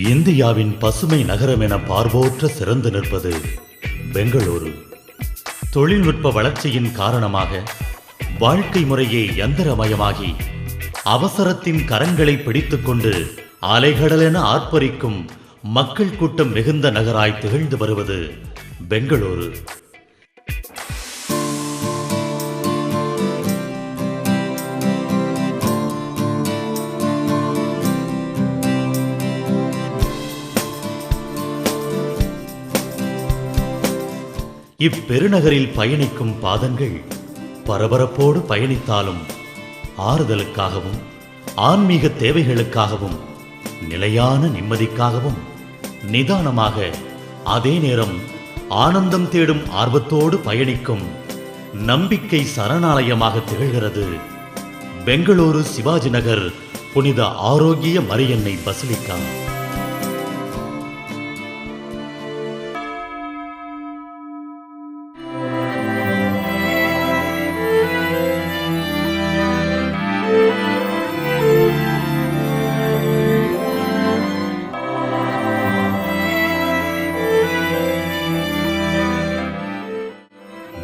இந்தியாவின் பசுமை நகரம் என பார்வோற்ற சிறந்து நிற்பது பெங்களூரு. தொழில்நுட்ப வளர்ச்சியின் காரணமாக வாழ்க்கை முறையே யந்திரமயமாகி அவசரத்தின் கரங்களை பிடித்துக்கொண்டு அலைகடலென ஆர்ப்பரிக்கும் மக்கள் கூட்டம் மிகுந்த நகராய் திகழ்ந்து வருவது பெங்களூரு. இப்பெருநகரில் பயணிக்கும் பாதங்கள் பரபரப்போடு பயணித்தாலும் ஆறுதலுக்காகவும் ஆன்மீக தேவைகளுக்காகவும் நிலையான நிம்மதிக்காகவும் நிதானமாக அதே நேரம் ஆனந்தம் தேடும் ஆர்வத்தோடு பயணிக்கும் நம்பிக்கை சரணாலயமாக திகழ்கிறது பெங்களூரு சிவாஜி நகர் புனித ஆரோக்கிய மரியன்னை பசிலிக்கா.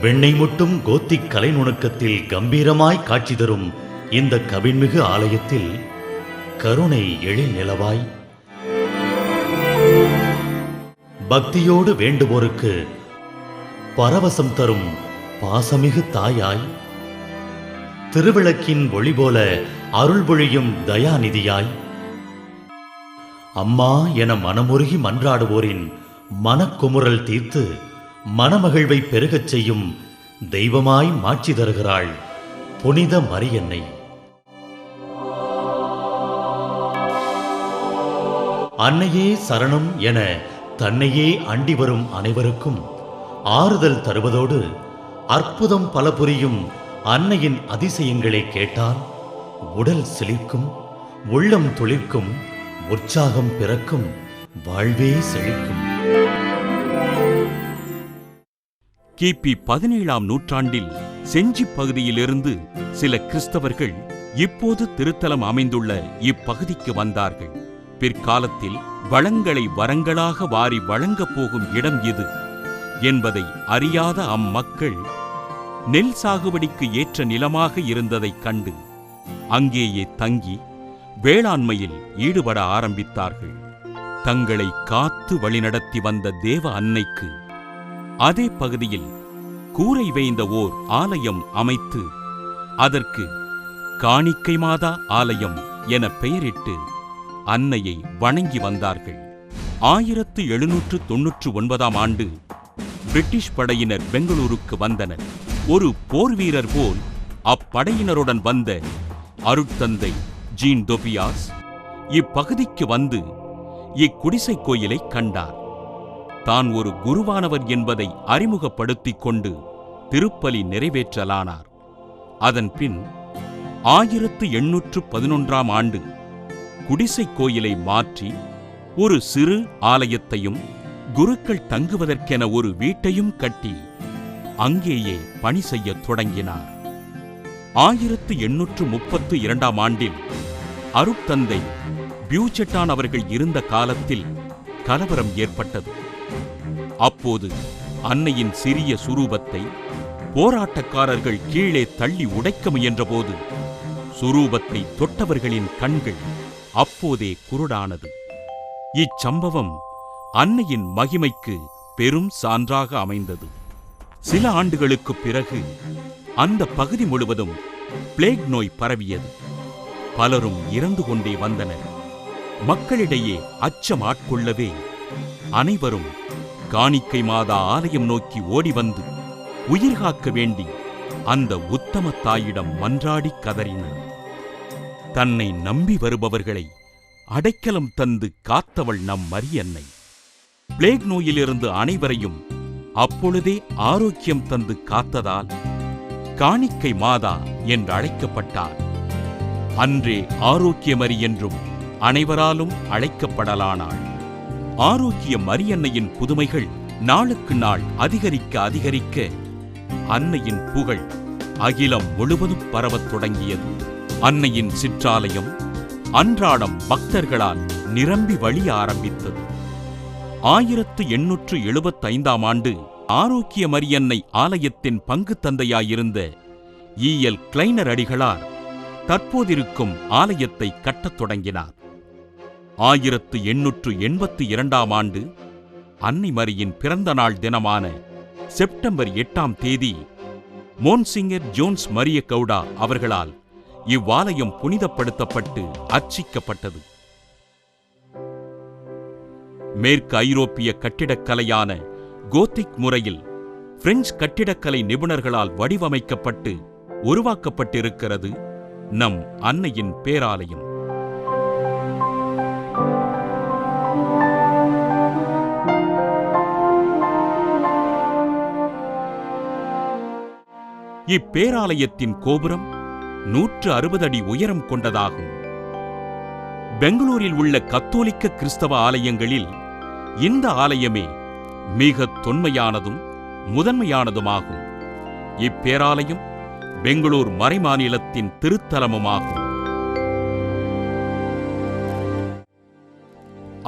வெண்ணெய் முட்டும் கோத்திக் கலை நுணுக்கத்தில் கம்பீரமாய் காட்சி தரும் இந்த கவின்மிகு ஆலயத்தில் கருணை எழில் நிலவாய் பக்தியோடு வேண்டுவோருக்கு பரவசம் தரும் பாசமிகு தாயாய், திருவிளக்கின் ஒளி போல அருள் பொழியும் தயாநிதியாய், அம்மா என மனமுருகி மன்றாடுவோரின் மனக்குமுறல் தீர்த்து மனமகிழ்வை பெருகச் செய்யும் தெய்வமாய் மாட்சி தருகிறாள் புனித மரியன்னை. அன்னையே சரணம் என தன்னையே அண்டி வரும் அனைவருக்கும் ஆறுதல் தருவதோடு அற்புதம் பல புரியும் அன்னையின் அதிசயங்களை கேட்டால் உடல் சிலிர்க்கும், உள்ளம் துளிர்க்கும், உற்சாகம் பிறக்கும், வாழ்வே செழிக்கும். கிபி 17ஆம் நூற்றாண்டில் செஞ்சி பகுதியிலிருந்து சில கிறிஸ்தவர்கள் இப்போது திருத்தலம் அமைந்துள்ள இப்பகுதிக்கு வந்தார்கள். பிற்காலத்தில் வளங்களை வரங்களாக வாரி வழங்கப் போகும் இடம் இது என்பதை அறியாத அம்மக்கள் நெல் சாகுபடிக்கு ஏற்ற நிலமாக இருந்ததைக் கண்டு அங்கேயே தங்கி வேளாண்மையில் ஈடுபட ஆரம்பித்தார்கள். தங்களை காத்து வழிநடத்தி வந்த தேவ அன்னைக்கு அதே பகுதியில் கூரை வேய்ந்த ஓர் ஆலயம் அமைத்து அதற்கு காணிக்கை மாதா ஆலயம் என பெயரிட்டு அன்னையை வணங்கி வந்தார்கள். 1799ஆம் ஆண்டு பிரிட்டிஷ் படையினர் பெங்களூருக்கு வந்தனர். ஒரு போர் வீரர் போல் அப்படையினருடன் வந்த அருட்தந்தை ஜீன் தொபியாஸ் இப்பகுதிக்கு வந்து இக்குடிசை கோயிலை கண்டார். தான் ஒரு குருவானவர் என்பதை அறிமுகப்படுத்திக் கொண்டு திருப்பலி நிறைவேற்றலானார். அதன் பின் 1811ஆம் ஆண்டு குடிசை கோயிலை மாற்றி ஒரு சிறு ஆலயத்தையும் குருக்கள் தங்குவதற்கென ஒரு வீட்டையும் கட்டி அங்கேயே பணி செய்யத் தொடங்கினார். 1832ஆம் ஆண்டில் அருட்தந்தை பியூச்செட்டான் அவர்கள் இருந்த காலத்தில் கலவரம் ஏற்பட்டது. அப்போது அன்னையின் சிறிய சுரூபத்தை போராட்டக்காரர்கள் கீழே தள்ளி உடைக்க முயன்றபோது சுரூபத்தை தொட்டவர்களின் கண்கள் அப்போதே குருடானது. இச்சம்பவம் அன்னையின் மகிமைக்கு பெரும் சான்றாக அமைந்தது. சில ஆண்டுகளுக்குப் பிறகு அந்த பகுதி முழுவதும் பிளேக் நோய் பரவியது. பலரும் இறந்து கொண்டே வந்தனர். மக்களிடையே அச்சம் ஆட்கொள்ளவே அனைவரும் காணிக்கை மாதா ஆலயம் நோக்கி ஓடி வந்து உயிர் காக்க வேண்டி அந்த உத்தம தாயிடம் மன்றாடி கதறினர். தன்னை நம்பி வருபவர்களை அடைக்கலம் தந்து காத்தவள் நம் மரியன்னை. பிளேக் நோயிலிருந்து அனைவரையும் அப்பொழுதே ஆரோக்கியம் தந்து காத்ததால் காணிக்கை மாதா என்று அழைக்கப்பட்டார். அன்றே ஆரோக்கியமரி என்றும் அனைவராலும் அழைக்கப்படலானாள். ஆரோக்கிய மரியன்னையின் புதுமைகள் நாளுக்கு நாள் அதிகரிக்க அன்னையின் புகழ் அகிலம் முழுவதும் பரவத் தொடங்கியது. அன்னையின் சிற்றாலயம் அன்றாடம் பக்தர்களால் நிரம்பி வழிய ஆரம்பித்தது. 1875ஆம் ஆண்டு ஆரோக்கிய மரியன்னை ஆலயத்தின் பங்கு தந்தையாயிருந்த ஈ.எல். கிளைனர் அடிகளார் தற்போதிருக்கும் ஆலயத்தை கட்டத் தொடங்கினார். 1882ஆம் ஆண்டு அன்னை மரியின் பிறந்த நாள் தினமான செப்டம்பர் 8ஆம் தேதி மோன்சிங்கர் ஜோன்ஸ் மரிய கவுடா அவர்களால் இவ்வாலயம் புனிதப்படுத்தப்பட்டு அர்ச்சிக்கப்பட்டது. மேற்கு ஐரோப்பிய கட்டிடக்கலையான கோத்திக் முறையில் பிரெஞ்சு கட்டிடக்கலை நிபுணர்களால் வடிவமைக்கப்பட்டு உருவாக்கப்பட்டிருக்கிறது நம் அன்னையின் பேராலயம். இப்பேராலயத்தின் கோபுரம் 160 அடி உயரம் கொண்டதாகும். பெங்களூரில் உள்ள கத்தோலிக்க கிறிஸ்தவ ஆலயங்களில் இந்த ஆலயமே மிக தொன்மையானதும் முதன்மையானதுமாகும். இப்பேராலயம் பெங்களூர் மறைமாநிலத்தின் திருத்தலமுமாகும்.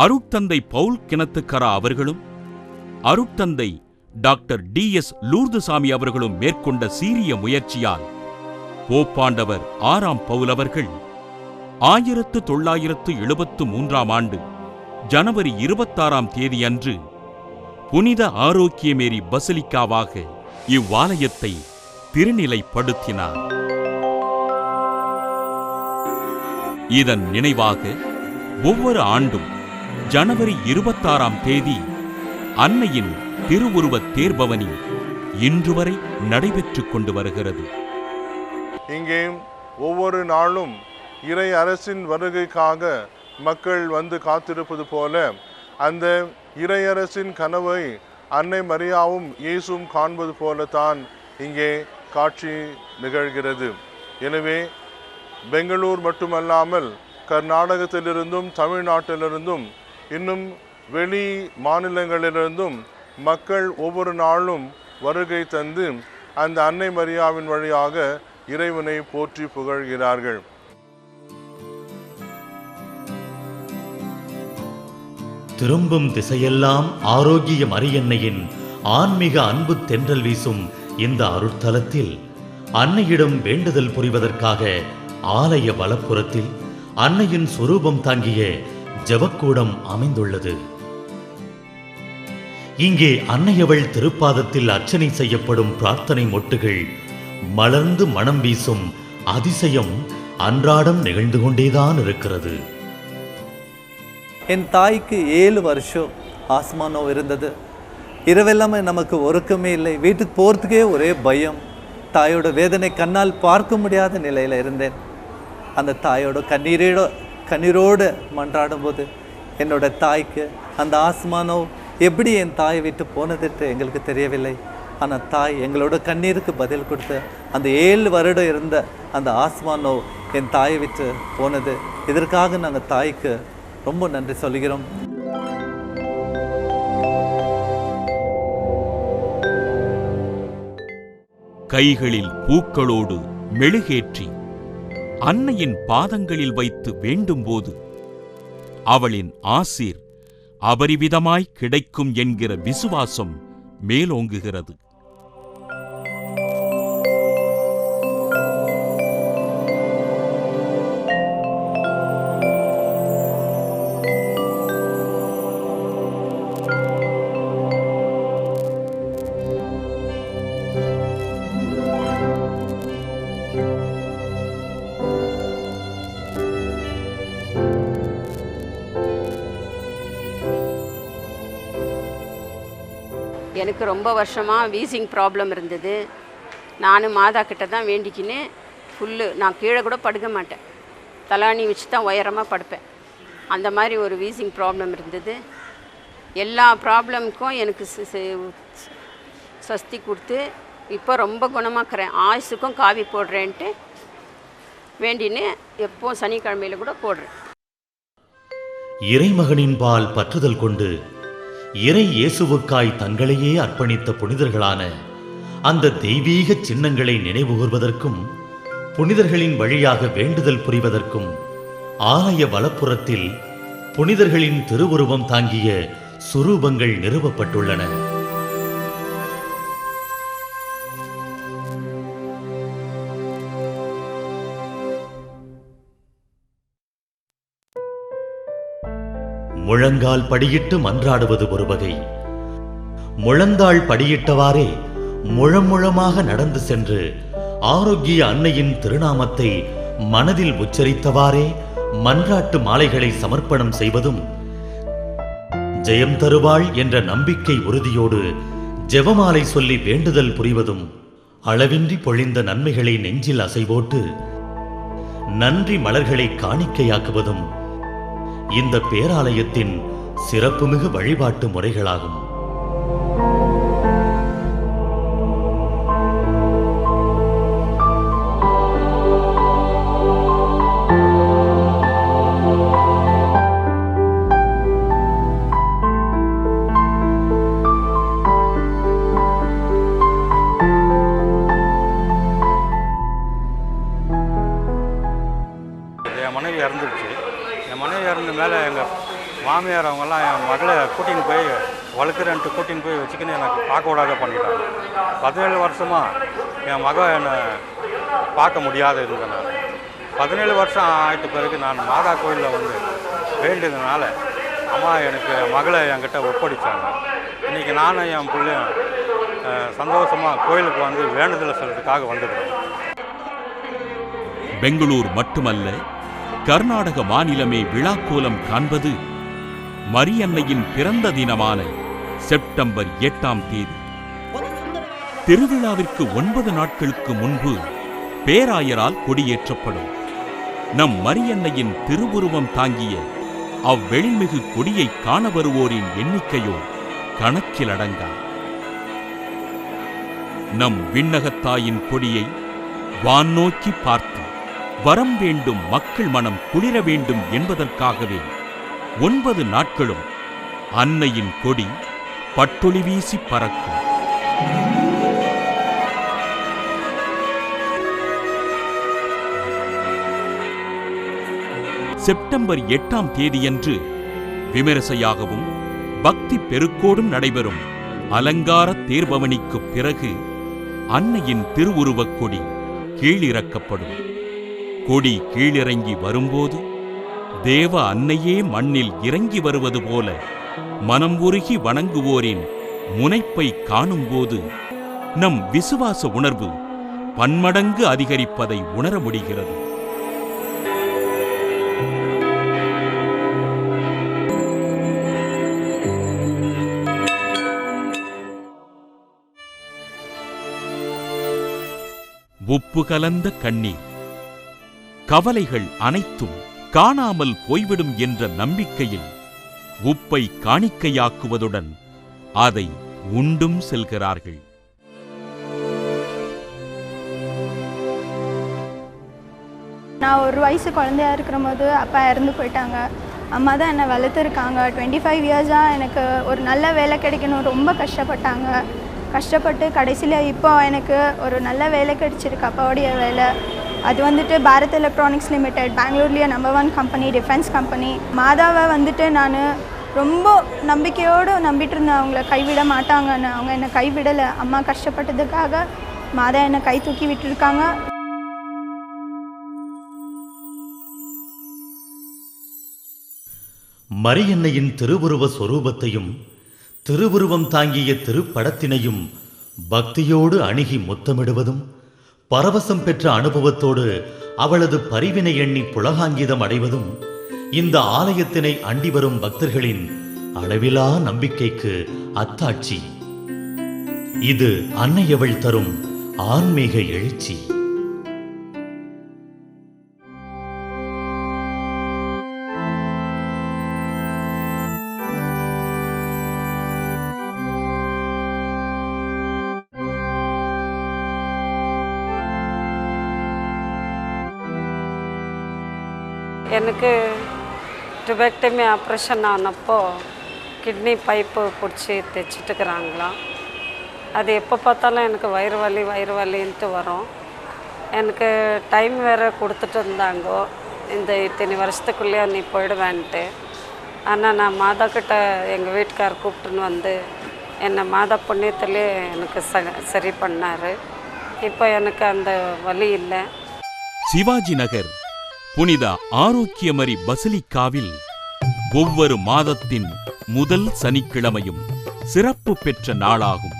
அருட்தந்தை பவுல் கிணத்துக்கரா அவர்களும் அருட்தந்தை டாக்டர் டி.எஸ். லூர்துசாமி அவர்களும் மேற்கொண்ட சீரிய முயற்சியால் போப்பாண்டவர் 6ஆம் பவுல் அவர்கள் 1973ஆம் ஆண்டு ஜனவரி 26ஆம் தேதி அன்று புனித ஆரோக்கியமேரி பசிலிக்காவாக இவ்வாலயத்தை திருநிலைப்படுத்தினார். இதன் நினைவாக ஒவ்வொரு ஆண்டும் ஜனவரி 26ஆம் தேதி அன்னையின் திருவுருவத் தேர்பவனி இன்று வரை நடைபெற்றுக் கொண்டு வருகிறது. இங்கே ஒவ்வொரு நாளும் இறை அரசின் வருகைக்காக மக்கள் வந்து காத்திருப்பது போல அந்த இறையரசின் கனவை அன்னை மரியாவும் இயேசுவும் காண்பது போலத்தான் இங்கே காட்சி நிகழ்கிறது. எனவே பெங்களூர் மட்டுமல்லாமல் கர்நாடகத்திலிருந்தும் தமிழ்நாட்டிலிருந்தும் இன்னும் வெளி மாநிலங்களிலிருந்தும் மக்கள் ஒவ்வொரு நாளும் வருகை தந்து அந்த அன்னை மரியாவின் வழியாக இறைவனை போற்றி புகழ்கிறார்கள். திரும்பும் திசையெல்லாம் ஆரோக்கிய மரியன்னையின் ஆன்மீக அன்பு தென்றல் வீசும் இந்த அருட்தலத்தில் அன்னையிடம் வேண்டுதல் புரிவதற்காக ஆலய வலப்புறத்தில் அன்னையின் சொரூபம் தாங்கிய ஜெபக்கூடம் அமைந்துள்ளது. இங்கே அன்னையவள் திருப்பாதத்தில் அர்ச்சனை செய்யப்படும் பிரார்த்தனை மொட்டுகள் மலர்ந்து மனம் வீசும் அதிசயம் அன்றாடம் நிகழ்ந்து கொண்டேதான் இருக்கிறது. என் தாய்க்கு 7 வருஷம் ஆஸ்மா நோவு இருந்தது. இரவெல்லாமே நமக்கு உறக்கமே இல்லை. வீட்டுக்கு போகிறதுக்கே ஒரே பயம். தாயோட வேதனை கண்ணால் பார்க்க முடியாத நிலையில் இருந்தேன். அந்த தாயோட கண்ணீரோடு மன்றாடும் போது என்னோட தாய்க்கு அந்த ஆஸ்மா நோவு எப்படி என் தாயை விட்டு போனதுட்டு எங்களுக்கு தெரியவில்லை. ஆனால் தாய் எங்களோட கண்ணீருக்கு பதில் கொடுத்து அந்த 7 வருடம் இருந்த அந்த ஆஸ்மா நோவு என் தாயை விட்டு போனது. இதற்காக நாங்கள் தாய்க்கு ரொம்ப நன்றி சொல்கிறோம். கைகளில் பூக்களோடு மெழுகேற்றி அன்னையின் பாதங்களில் வைத்து வேண்டும்போது அவளின் ஆசீர் அபரிவிதமாய் கிடைக்கும் என்கிற விசுவாசம் மேலோங்குகிறது. எனக்கு ரொம்ப வருஷமாக வீசிங் ப்ராப்ளம் இருந்தது. நானும் மாதா கிட்ட தான் வேண்டிக்கின்னு நான் கீழே கூட படுக்க மாட்டேன். தலாணி வச்சு தான் உயரமாக படுப்பேன். அந்த மாதிரி ஒரு வீசிங் ப்ராப்ளம் இருந்தது. எல்லா ப்ராப்ளமுக்கும் எனக்கு சஸ்தி கொடுத்து இப்போ ரொம்ப குணமாக்குறேன். ஆயுசுக்கும் காவி போடுறேன்ட்டு வேண்டின்னு எப்போ சனிக்கிழமையில் கூட போடுறேன். இறைமகனின் பால் பற்றுதல் கொண்டு இறை இயேசுவுக்காய் தங்களையே அர்ப்பணித்த புனிதர்களான அந்த தெய்வீக சின்னங்களை நினைவுகூர்வதற்கும் புனிதர்களின் வழியாக வேண்டுதல் புரிவதற்கும் ஆலய வலப்புறத்தில் புனிதர்களின் திருவுருவம் தாங்கிய சுரூபங்கள் நிறுவப்பட்டுள்ளன. முழங்கால் படியிட்டு மன்றாடுவது ஒரு வகை. முழந்தாள் படியிட்டவாறே முழமுழமாக நடந்து சென்று ஆரோக்கிய அன்னையின் திருநாமத்தை மனதில் உச்சரித்தவாறே மன்றாட்டு மாலைகளை சமர்ப்பணம் செய்வதும், ஜெயம் தருவாள் என்ற நம்பிக்கை உறுதியோடு ஜெபமாலை சொல்லி வேண்டுதல் புரிவதும், அளவின்றி பொழிந்த நன்மைகளை நெஞ்சில் அசைவோட்டு நன்றி மலர்களை காணிக்கையாக்குவதும் இந்த பேராலயத்தின் சிறப்புமிகு வழிபாட்டு முறைகளாகும். என் மனைவி இறந்துடுச்சு. என் மனைவி இறந்த மேலே எங்கள் மாமியார் அவங்கெல்லாம் என் மகளை கூட்டின்னு போய் வளர்க்குறேன்ட்டு கூட்டின்னு போய் வச்சுக்கின்னு எனக்கு பார்க்க விடாத பண்ணிட்டாங்க. 17 வருஷமாக என் மகள் என்னை பார்க்க முடியாத இருந்தேன். நான் 17 வருஷம் ஆகிட்ட பிறகு நான் மாதா கோயிலில் வந்து வேண்டியதுனால அம்மா எனக்கு மகளை என்கிட்ட ஒப்படைச்சாங்க. இன்றைக்கி நானும் என் பிள்ளையும் சந்தோஷமாக கோயிலுக்கு வந்து வேண்டுதலை சொல்கிறதுக்காக வந்துக்கிறேன். பெங்களூர் மட்டுமல்ல, கர்நாடக மாநிலமே விழாக்கோலம் காண்பது மரியன்னையின் பிறந்த தினமான செப்டம்பர் 8ஆம் தேதி. திருவிழாவிற்கு 9 நாட்களுக்கு முன்பு பேராயரால் கொடியேற்றப்படும். நம் மரியன்னையின் திருவுருவம் தாங்கிய அவ்வெளிமிகு கொடியை காண வருவோரின் எண்ணிக்கையோ கணக்கில் அடங்கா. நம் விண்ணகத்தாயின் கொடியை வானோக்கி பார்த்து வரம் வேண்டும், மக்கள் மனம் குளிர வேண்டும் என்பதற்காகவே 9 நாட்களும் அன்னையின் கொடி பட்டொளி வீசி பறக்கும். செப்டம்பர் 8ஆம் தேதியன்று விமரிசையாகவும் பக்தி பெருக்கோடும் நடைபெறும் அலங்கார தேர்பவனிக்குப் பிறகு அன்னையின் திருவுருவக் கொடி கீழிறக்கப்படும். கொடி கீழிறங்கி வரும்போது தேவ அன்னையே மண்ணில் இறங்கி வருவது போல மனம் உருகி வணங்குவோரின் முனைப்பை காணும்போது நம் விசுவாச உணர்வு பன்மடங்கு அதிகரிப்பதை உணர முடிகிறது. உப்பு கலந்த கண்ணீர், கவலைகள் அனைத்தும் காணாமல் போய்விடும் என்ற நம்பிக்கையில் உப்பை காணிக்கையாக்குவதுடன் அதை உண்டும் செல்கிறார்கள். நான் ஒரு வயசு குழந்தையா இருக்கிற போது அப்பா இறந்து போயிட்டாங்க. அம்மா தான் என்னை வளர்த்துருக்காங்க. 25 இயர்ஸாக எனக்கு ஒரு நல்ல வேலை கிடைக்கணும் ரொம்ப கஷ்டப்பட்டாங்க. கஷ்டப்பட்டு கடைசியில் இப்போ எனக்கு ஒரு நல்ல வேலை கிடைச்சிருக்கு, அப்பாவுடைய வேலை. அது வந்துட்டு பாரத் எலக்ட்ரானிக்ஸ் லிமிடெட், பெங்களூர்லேயே நம்பர் 1 கம்பெனி, டிஃபென்ஸ் கம்பெனி. மாதாவை வந்துட்டு நான் ரொம்ப நம்பிக்கையோடு நம்பிட்டு இருந்தேன், அவங்கள கைவிட மாட்டாங்கன்னு. அவங்க என்னை கைவிடலை. அம்மா கஷ்டப்பட்டதுக்காக மாதா என்னை கை தூக்கி விட்டுருக்காங்க. மரியன்னையின் திருவுருவ சொரூபத்தையும் திருவுருவம் தாங்கிய திருப்படத்தினையும் பக்தியோடு அணுகி முத்தமிடுவதும், பரவசம் பெற்ற அனுபவத்தோடு அவளது பரிவினை எண்ணி புலகாங்கிதம் அடைவதும் இந்த ஆலயத்தினை அண்டி வரும் பக்தர்களின் அளவிலா நம்பிக்கைக்கு அத்தாட்சி. இது அன்னையவள் தரும் ஆன்மீக எழுச்சி. எனக்கு டிபெக்டமி ஆப்ரேஷன் ஆனப்போ கிட்னி பைப்பு பிடிச்சி தைச்சிட்டுக்கிறாங்களாம். அது எப்போ பார்த்தாலும் எனக்கு வயிறு வலின்ட்டு வரும். எனக்கு டைம் வேறு கொடுத்துட்டு இருந்தாங்கோ, இந்த இத்தனை வருஷத்துக்குள்ளேயே நீ போயிடுவேன்ட்டு. ஆனால் நான் மாதா கிட்ட எங்கள் வீட்டுக்கார் கூப்பிட்டுன்னு வந்து என்னை மாதா புண்ணியத்திலே எனக்கு சரி பண்ணார். இப்போ எனக்கு அந்த வலி இல்லை. சிவாஜி நகர் புனித ஆரோக்கியமரி பசிலிக்காவில் ஒவ்வொரு மாதத்தின் முதல் சனிக்கிழமையும் சிறப்பு பெற்ற நாளாகும்.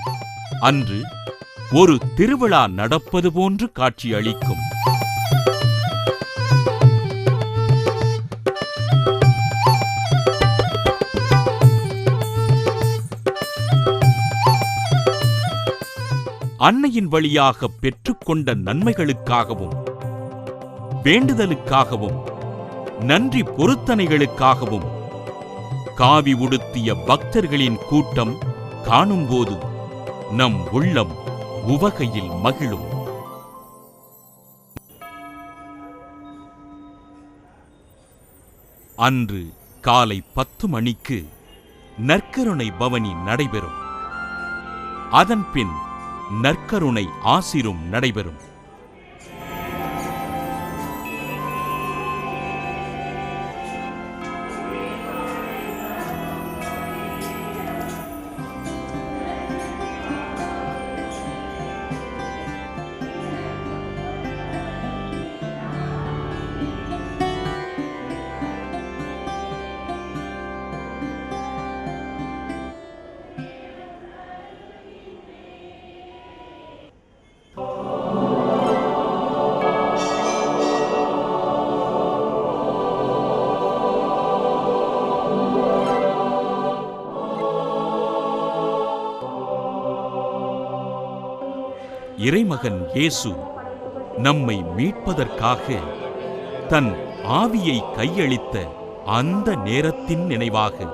அன்று ஒரு திருவிழா நடப்பது போன்று காட்சியளிக்கும். அன்னையின் வழியாக பெற்றுக்கொண்ட நன்மைகளுக்காகவும் வேண்டுதலுக்காகவும் நன்றி பொருத்தனைகளுக்காகவும் காவி உடுத்திய பக்தர்களின் கூட்டம் காணும்போது நம் உள்ளம் உவகையில் மகிழும். அன்று காலை 10 மணிக்கு நற்கருணை பவனி நடைபெறும். அதன்பின் நற்கருணை ஆசிரும் நடைபெறும். இறைமகன் இயேசு நம்மை மீட்பதற்காக தன் ஆவியை கையளித்த அந்த நேரத்தின் நினைவாக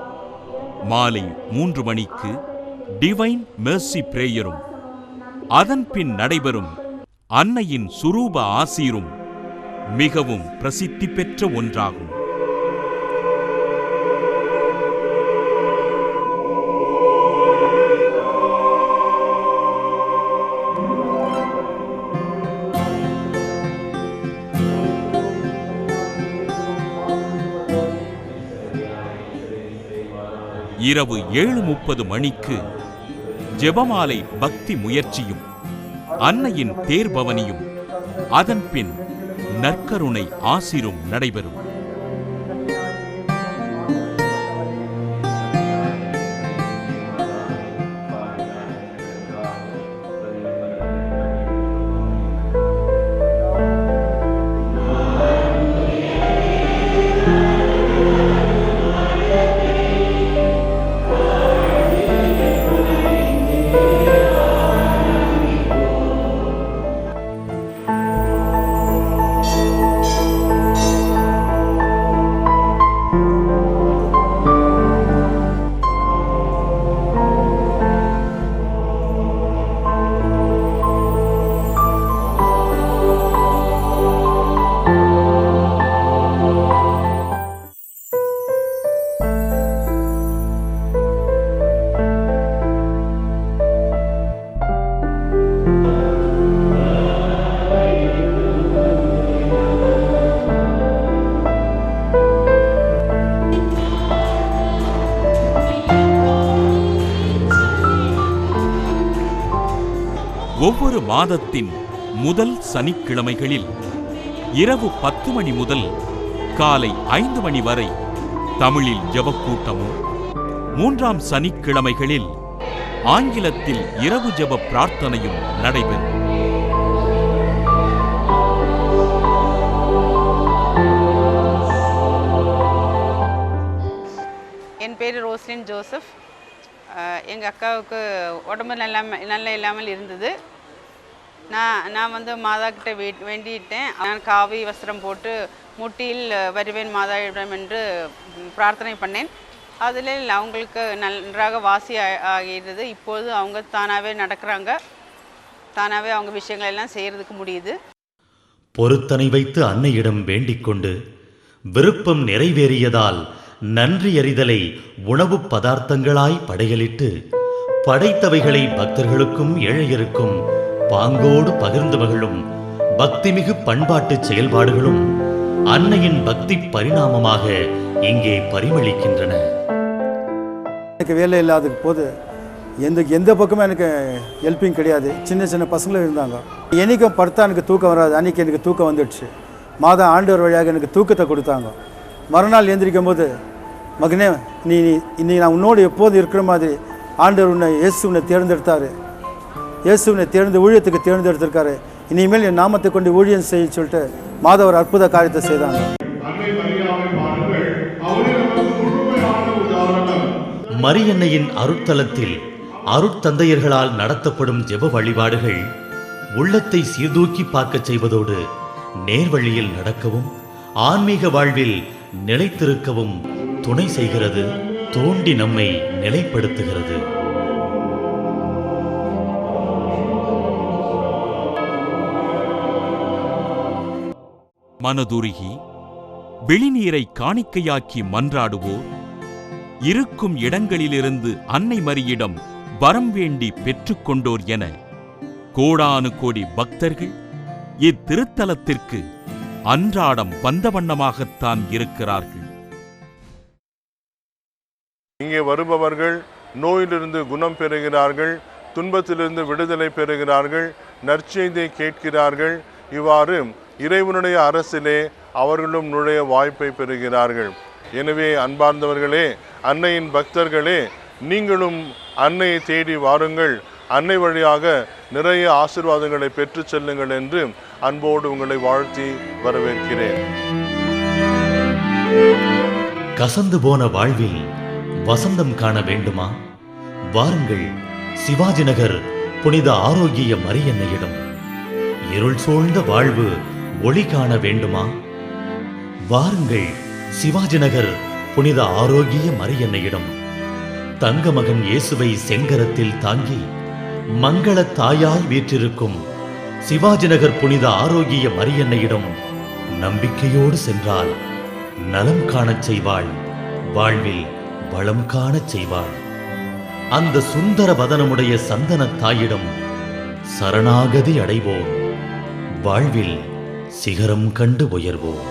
மாலை 3 மணிக்கு டிவைன் மெர்சி பிரேயரும் அதன்பின் நடைபெறும் அன்னையின் சுரூப ஆசீரும் மிகவும் பிரசித்தி பெற்ற ஒன்றாகும். இரவு 7:30 மணிக்கு ஜெபமாலை பக்தி முயற்சியும் அன்னையின் தேர்பவனியும் அதன்பின் நற்கருணை ஆசிரும் நடைபெறும். ஒவ்வொரு மாதத்தின் முதல் சனிக்கிழமைகளில் இரவு 10 மணி முதல் காலை 5 மணி வரை தமிழில் ஜெபக்கூட்டமும், 3ஆம் சனிக்கிழமைகளில் ஆங்கிலத்தில் இரவு ஜெப பிரார்த்தனையும் நடைபெறும். என் பேர் ரோஸ்லின் ஜோசப். எங்கள் அக்காவுக்கு உடம்பு நல்லா இல்லாமல் இருந்தது. நான் வந்து மாதா கிட்ட வேண்டிட்டேன். நான் காவி வஸ்திரம் போட்டு முட்டியில் வருவேன் மாதாவிடம் என்று பிரார்த்தனை பண்ணேன். அதில் அவங்களுக்கு நன்றாக வாசி ஆகிறது. இப்போது அவங்க தானாகவே நடக்கிறாங்க. தானாகவே அவங்க விஷயங்கள் எல்லாம் செய்கிறதுக்கு முடியுது. பொருத்தனை வைத்து அன்னையிடம் வேண்டிக் கொண்டு விருப்பம் நிறைவேறியதால் நன்றி அறிதலை உணவு பதார்த்தங்களாய் படையலிட்டு படைத்தவைகளை பக்தர்களுக்கும் ஏழையருக்கும் பாங்கோடு பகிர்ந்து மகிழும் பக்திமிகு பண்பாட்டு செயல்பாடுகளும் அன்னையின் பக்தி பரிணாமமாக இங்கே பரிமளிக்கின்றன. எனக்கு வேலை இல்லாத போது எந்த பக்கமும் எனக்கு ஹெல்ப்பிங் கிடையாது. சின்ன சின்ன பசங்களும் இருந்தாங்க. என்னைக்கும் படுத்தா எனக்கு தூக்கம் வராது. அன்றைக்கி எனக்கு தூக்கம் வந்துடுச்சு. மாதம் ஆண்டவர் வழியாக எனக்கு தூக்கத்தை கொடுத்தாங்க. மறுநாள் எழுந்திரிக்கும் போது, மகனே நீ இன்னைக்கு நான் உன்னோடு எப்போது இருக்கிற மாதிரி ஆண்டவர் இயேசு உன்னை தேர்ந்தெடுத்தார். இயேசு உன்னை ஊழியத்துக்கு தேர்ந்தெடுத்திருக்காரு. இனிமேல் என் நாமத்தை கொண்டு ஊழியம் செய்ய சொல்லிட்டு மாதவர் அற்புத காரியத்தை செய்தாங்க. மரியன்னையின் அருட்தலத்தில் அருட்தந்தையர்களால் நடத்தப்படும் ஜெப வழிபாடுகள் உள்ளத்தை சீர்தூக்கி பார்க்கச் செய்வதோடு நேர்வழியில் நடக்கவும் ஆன்மீக வாழ்வில் நிலைத்திருக்கவும் துணை செய்கிறது. தோண்டி நம்மை நிலைப்படுத்துகிறது. மனதுருகி வெளிநீரை காணிக்கையாக்கி மன்றாடுவோர், இருக்கும் இடங்களிலிருந்து அன்னை மரியிடம் வரம் வேண்டி பெற்றுக்கொண்டோர் என கோடானு கோடி பக்தர்கள் இத்திருத்தலத்திற்கு அன்றாடம் வந்த வண்ணமாகத்தான் இருக்கிறார்கள். இங்கே வருபவர்கள் நோயிலிருந்து குணம் பெறுகிறார்கள், துன்பத்திலிருந்து விடுதலை பெறுகிறார்கள், நற்செய்தியை கேட்கிறார்கள். இவ்வாறு இறைவனுடைய அரசிலே அவர்களும் நுழைய வாய்ப்பை பெறுகிறார்கள். எனவே அன்பார்ந்தவர்களே, அன்னையின் பக்தர்களே, நீங்களும் அன்னையை தேடி வாருங்கள். அன்னை வழியாக நிறைய ஆசீர்வாதங்களை பெற்று செல்லுங்கள் என்று அன்போடு உங்களை வாழ்த்தி வரவேற்கிறேன். கசந்து போன வாழ்வில் வசந்தம் காண வேண்டுமா? வாருங்கள் சிவாஜி நகர் புனித ஆரோக்கிய மரியன்னையிடம். இருள் சூழ்ந்த வாழ்வு ஒளி காண வேண்டுமா? வாருங்கள் சிவாஜி நகர் புனித ஆரோக்கிய மரியன்னையிடம். தங்க மகன் இயேசுவை செங்கரத்தில் தாங்கி மங்கள தாயாய் வீற்றிருக்கும் சிவாஜி நகர் புனித ஆரோக்கிய மரியன்னையிடம் நம்பிக்கையோடு சென்றால் நலம் காணச் செய்வாள், வாழ்வில் வளம் காணச் செய்வாள். அந்த சுந்தர வதனமுடைய சந்தன தாயிடம் சரணாகதி அடைவோம், வாழ்வில் சிகரம் கண்டு உயர்வோம்.